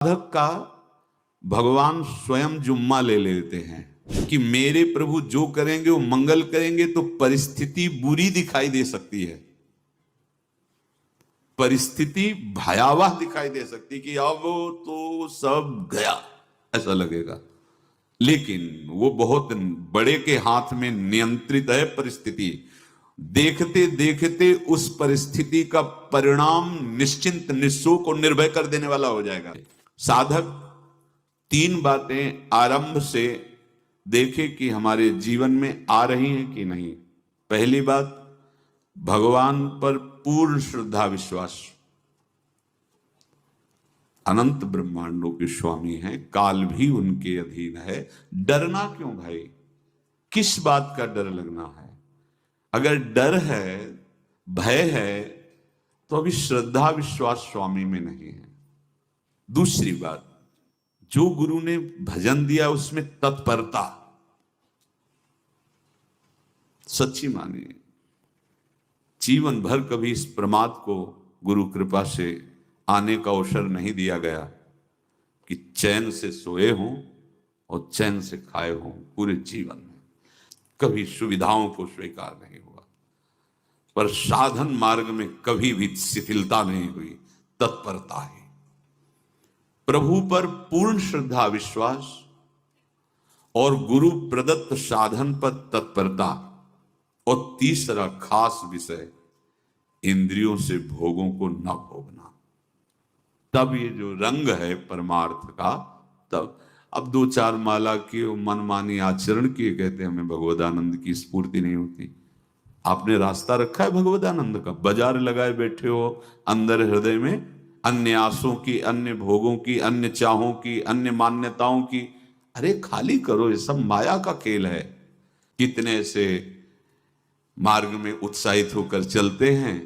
साधक का भगवान स्वयं जुम्मा ले लेते हैं कि मेरे प्रभु जो करेंगे वो मंगल करेंगे, तो परिस्थिति बुरी दिखाई दे सकती है, परिस्थिति भयावह दिखाई दे सकती कि अब तो सब गया ऐसा लगेगा, लेकिन वो बहुत बड़े के हाथ में नियंत्रित है परिस्थिति। देखते देखते उस परिस्थिति का परिणाम निश्चिंत निःशोक और निर्भय कर देने वाला हो जाएगा। साधक तीन बातें आरंभ से देखे कि हमारे जीवन में आ रही हैं कि नहीं। पहली बात, भगवान पर पूर्ण श्रद्धा विश्वास। अनंत ब्रह्मांडों के स्वामी हैं, काल भी उनके अधीन है। डरना क्यों भाई? किस बात का डर लगना है? अगर डर है, भय है, तो अभी श्रद्धा विश्वास स्वामी में नहीं है। दूसरी बात, जो गुरु ने भजन दिया उसमें तत्परता सच्ची मानिए। जीवन भर कभी इस प्रमाद को गुरु कृपा से आने का अवसर नहीं दिया गया कि चैन से सोए हों और चैन से खाए हों। पूरे जीवन में कभी सुविधाओं को स्वीकार नहीं हुआ, पर साधन मार्ग में कभी भी शिथिलता नहीं हुई, तत्परता है। प्रभु पर पूर्ण श्रद्धा विश्वास और गुरु प्रदत्त साधन पर तत्परता, और तीसरा खास विषय, इंद्रियों से भोगों को न भोगना। तब ये जो रंग है परमार्थ का, तब अब दो चार माला की मनमानी आचरण किए कहते हमें भगवदानंद की स्फूर्ति नहीं होती। आपने रास्ता रखा है भगवदानंद का, बाजार लगाए बैठे हो अंदर हृदय में, अन्य आसों की, अन्य भोगों की, अन्य चाहों की, अन्य मान्यताओं की। अरे खाली करो, ये सब माया का खेल है। कितने से मार्ग में उत्साहित होकर चलते हैं,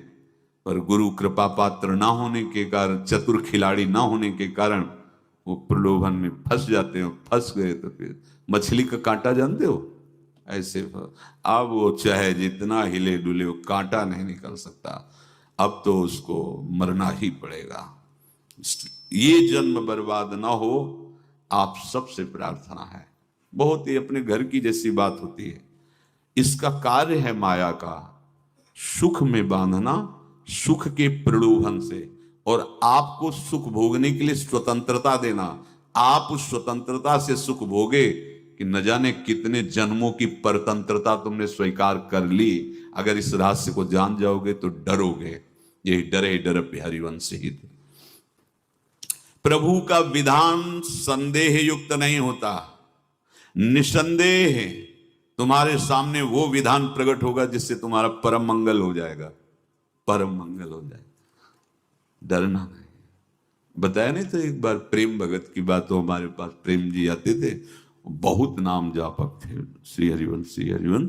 पर गुरु कृपा पात्र ना होने के कारण, चतुर खिलाड़ी ना होने के कारण वो प्रलोभन में फंस जाते हैं। फंस गए तो फिर मछली का कांटा जानते हो, ऐसे अब वो चाहे जितना हिले डुले वो कांटा नहीं निकल सकता, अब तो उसको मरना ही पड़ेगा। ये जन्म बर्बाद ना हो, आप सबसे प्रार्थना है। बहुत ही अपने घर की जैसी बात होती है। इसका कार्य है माया का सुख में बांधना, सुख के प्रलोभन से, और आपको सुख भोगने के लिए स्वतंत्रता देना। आप उस स्वतंत्रता से सुख भोगे कि न जाने कितने जन्मों की परतंत्रता तुमने स्वीकार कर ली। अगर इस रहस्य को जान जाओगे तो डरोगे। यही डरे डर हरिवंश ही थे। प्रभु का विधान संदेह युक्त नहीं होता। निसंदेह तुम्हारे सामने वो विधान प्रकट होगा जिससे तुम्हारा परम मंगल हो जाएगा, परम मंगल हो जाएगा। डरना नहीं। बताया नहीं तो एक बार प्रेम भगत की बात, तो हमारे पास प्रेम जी आते थे, बहुत नाम जापक थे, श्री हरिवंश श्री हरिवंश।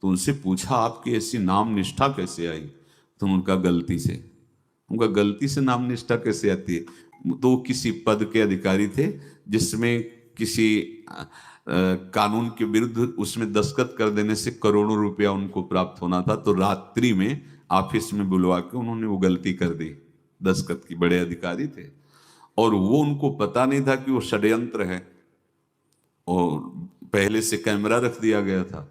तो उनसे पूछा आपकी ऐसी नाम निष्ठा कैसे आई? तो उनका गलती से नाम निष्ठा कैसे आती है? तो किसी पद के अधिकारी थे जिसमें किसी कानून के विरुद्ध उसमें दस्तखत कर देने से करोड़ों रुपया उनको प्राप्त होना था। तो रात्रि में ऑफिस में बुलवा के उन्होंने वो गलती कर दी दस्तखत की। बड़े अधिकारी थे और वो उनको पता नहीं था कि वो षड्यंत्र है, और पहले से कैमरा रख दिया गया था।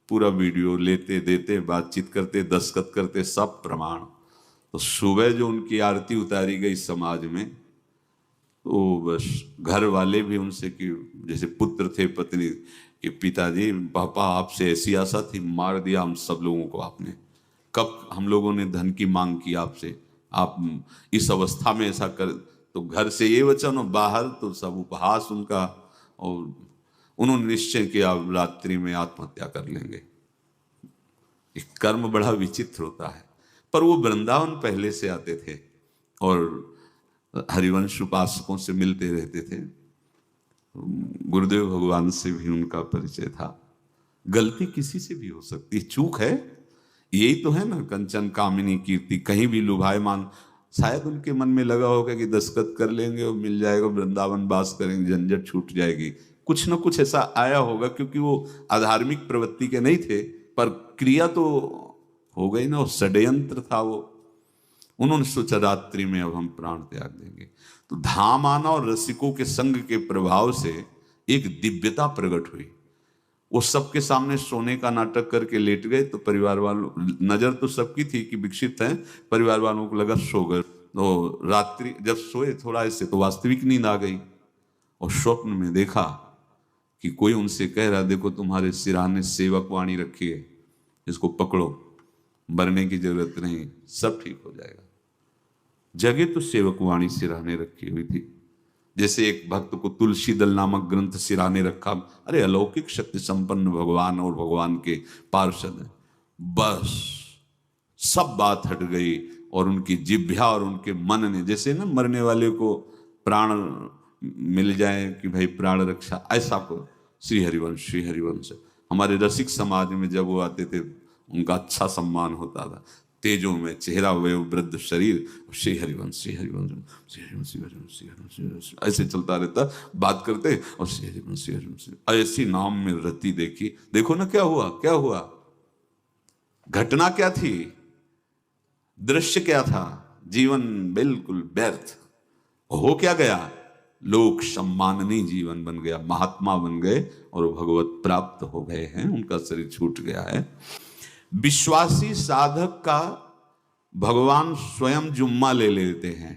पूरा वीडियो लेते देते, बातचीत करते, दस्तखत करते, सब प्रमाण। तो सुबह जो उनकी आरती उतारी गई समाज में, तो बस घर वाले भी उनसे कि जैसे पुत्र थे पत्नी कि पिताजी पापा आपसे ऐसी आशा थी, मार दिया हम सब लोगों को आपने। कब हम लोगों ने धन की मांग की आपसे, आप इस अवस्था में ऐसा कर। तो घर से ये वचन और बाहर तो सब उपहास उनका, और उन्होंने निश्चय किया रात्रि में आत्महत्या कर लेंगे। एक कर्म बड़ा विचित्र होता है। पर वो वृंदावन पहले से आते थे और हरिवंश उपासकों से मिलते रहते थे। गुरुदेव भगवान से भी उनका परिचय था। गलती किसी से भी हो सकती है, चूक है। यही तो है ना, कंचन कामिनी कीर्ति कहीं भी लुभायमान। शायद उनके मन में लगा होगा कि दस्तखत कर लेंगे और मिल जाएगा, वृंदावन वास करेंगे, झंझट छूट जाएगी। कुछ ना कुछ ऐसा आया होगा, क्योंकि वो अधार्मिक प्रवृत्ति के नहीं थे, पर क्रिया तो हो गई ना, वो षड्यंत्र था। वो उन्होंने सोचा रात्रि में अब हम प्राण त्याग देंगे। तो धाम आना और रसिकों के संग के प्रभाव से एक दिव्यता प्रकट हुई। वो सबके सामने सोने का नाटक करके लेट गए, तो परिवार वालों, नजर तो सबकी थी कि विकसित हैं, परिवार वालों को लगा सो गए। तो रात्रि जब सोए थोड़ा ऐसे तो वास्तविक नींद आ गई, और स्वप्न में देखा कि कोई उनसे कह रहा, देखो तुम्हारे सिरहाने सेवक वाणी रखी है, इसको पकड़ो, मरने की जरूरत नहीं, सब ठीक हो जाएगा। जगह तो सेवक वाणी सिरहाने रखी हुई थी, जैसे एक भक्त को तुलसी दल नामक ग्रंथ सिराने रखा। अरे अलौकिक शक्ति संपन्न भगवान और भगवान के पार्षद हैं। बस सब बात हट गई, और उनकी जिह्वा और उनके मन ने, जैसे ना मरने वाले को प्राण मिल जाए कि भाई प्राण रक्षा, ऐसा को श्री हरिवंश हमारे रसिक समाज में जब वो आते थे उनका अच्छा सम्मान होता था। तेजों में चेहरा, वे वृद्ध शरीर, श्री हरिवंश श्री हरिवंश श्री हरिवंश श्री हरिवंश श्री हरिवंश ऐसे चलता रहता, बात करते और श्री हरिवंश श्री हरिवंश ऐसी नाम में रति देखी। देखो ना क्या हुआ, क्या हुआ, घटना क्या थी, दृश्य क्या था, जीवन बिल्कुल व्यर्थ हो क्या गया, लोक सम्माननीय जीवन बन गया, महात्मा बन गए और भगवत प्राप्त हो गए हैं, उनका शरीर छूट गया है। विश्वासी साधक का भगवान स्वयं जुम्मा ले लेते हैं।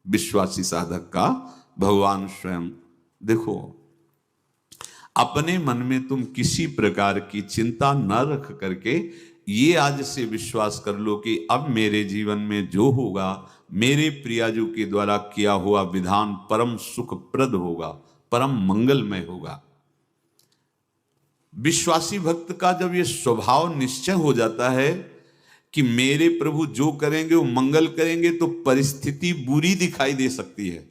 विश्वासी साधक का भगवान स्वयं, देखो अपने मन में तुम किसी प्रकार की चिंता न रख करके ये आज से विश्वास कर लो कि अब मेरे जीवन में जो होगा, मेरे प्रियाजू के द्वारा किया हुआ विधान परम सुखप्रद होगा, परम मंगलमय होगा। विश्वासी भक्त का जब ये स्वभाव निश्चय हो जाता है कि मेरे प्रभु जो करेंगे वो मंगल करेंगे, तो परिस्थिति बुरी दिखाई दे सकती है,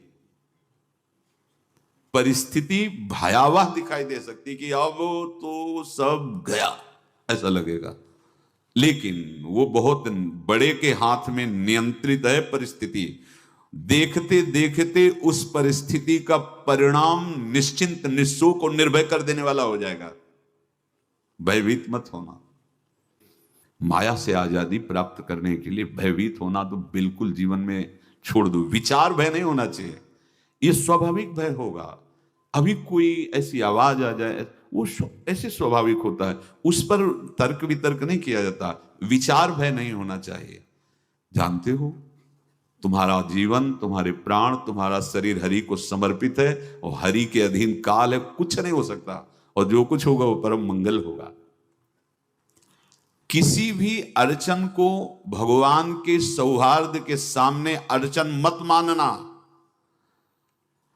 परिस्थिति भयावह दिखाई दे सकती कि अब तो सब गया ऐसा लगेगा, लेकिन वो बहुत बड़े के हाथ में नियंत्रित है परिस्थिति। देखते देखते उस परिस्थिति का परिणाम निश्चिंत, निःशोक और निर्भय कर देने वाला हो जाएगा। भयभीत मत होना। माया से आजादी प्राप्त करने के लिए भयभीत होना तो बिल्कुल जीवन में छोड़ दो। विचार भय नहीं होना चाहिए, ये स्वाभाविक भय होगा। अभी कोई ऐसी आवाज आ जाए, वो ऐसे स्वाभाविक होता है, उस पर तर्क वितर्क नहीं किया जाता। विचार भय नहीं होना चाहिए। जानते हो तुम्हारा जीवन, तुम्हारे प्राण, तुम्हारा शरीर हरि को समर्पित है, और हरि के अधीन काल है, कुछ नहीं हो सकता, और जो कुछ होगा वो परम मंगल होगा। किसी भी अड़चन को भगवान के सौहार्द के सामने अड़चन मत मानना।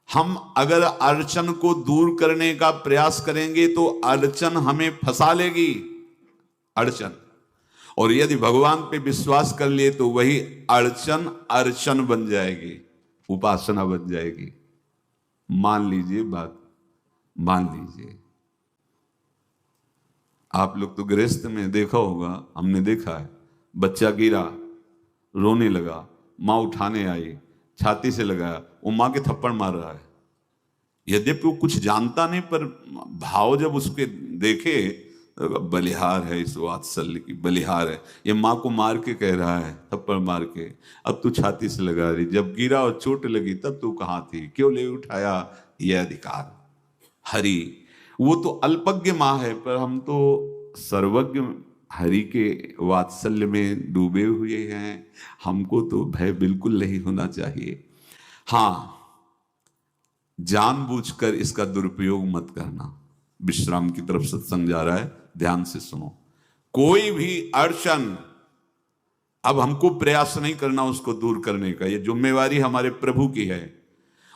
हम अगर अड़चन को दूर करने का प्रयास करेंगे तो अड़चन हमें फंसा लेगी, अड़चन। और यदि भगवान पे विश्वास कर लिए तो वही अड़चन अर्चन बन जाएगी, उपासना बन जाएगी। मान लीजिए बात, मान लीजिए आप लोग तो गृहस्थ में देखा होगा, हमने देखा है, बच्चा गिरा, रोने लगा, माँ उठाने आई, छाती से लगाया, वो माँ के थप्पड़ मार रहा है। यद्यपि वो कुछ जानता नहीं, पर भाव जब उसके देखे, बलिहार है इस वात्सल्य की, बलिहार है, ये माँ को मार के कह रहा है, थप्पड़ मार के, अब तू छाती से लगा रही, जब गिरा और चोट लगी तब तू कहाँ थी, क्यों ले उठाया, यह अधिकार। हरि वो तो अल्पज्ञ माँ है, पर हम तो सर्वज्ञ हरि के वात्सल्य में डूबे हुए हैं, हमको तो भय बिल्कुल नहीं होना चाहिए। हाँ, जानबूझकर इसका दुरुपयोग मत करना। विश्राम की तरफ सत्संग जा रहा है, ध्यान से सुनो। कोई भी अड़चन अब हमको प्रयास नहीं करना उसको दूर करने का, ये जिम्मेवारी हमारे प्रभु की है।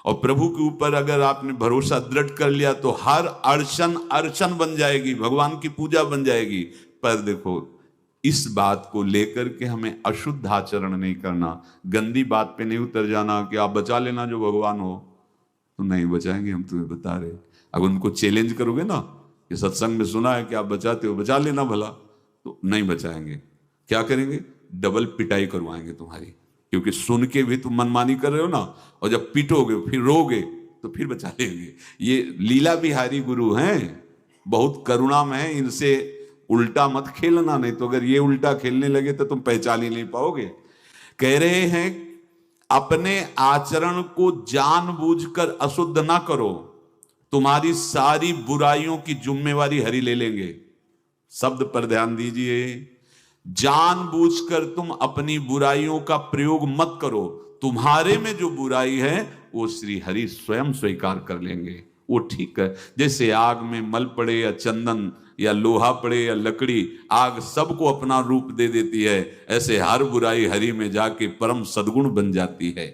और प्रभु के ऊपर अगर आपने भरोसा दृढ़ कर लिया तो हर अड़चन अर्चन बन जाएगी, भगवान की पूजा बन जाएगी। पर देखो, इस बात को लेकर के हमें अशुद्ध आचरण नहीं करना, गंदी बात पे नहीं उतर जाना कि आप बचा लेना जो भगवान हो। तो नहीं बचाएंगे, हम तुम्हें बता रहे। अगर उनको चैलेंज करोगे ना कि सत्संग में सुना है कि आप बचाते हो, बचा लेना भला, तो नहीं बचाएंगे। क्या करेंगे? डबल पिटाई करवाएंगे तुम्हारी, क्योंकि सुन के भी तुम मनमानी कर रहे हो ना, और जब पीटोगे फिर रोगे तो फिर बचा लेंगे। ये लीला बिहारी गुरु हैं, बहुत करुणामय है, इनसे उल्टा मत खेलना, नहीं तो अगर ये उल्टा खेलने लगे तो तुम पहचान ही नहीं पाओगे। कह रहे हैं अपने आचरण को जानबूझकर अशुद्ध ना करो, तुम्हारी सारी बुराइयों की जिम्मेवारी हरि ले लेंगे। शब्द पर ध्यान दीजिए, जानबूझकर तुम अपनी बुराइयों का प्रयोग मत करो, तुम्हारे में जो बुराई है वो श्री हरि स्वयं स्वीकार कर लेंगे, वो ठीक है। जैसे आग में मल पड़े या चंदन या लोहा पड़े या लकड़ी, आग सबको अपना रूप दे देती है, ऐसे हर बुराई हरि में जाके परम सद्गुण बन जाती है।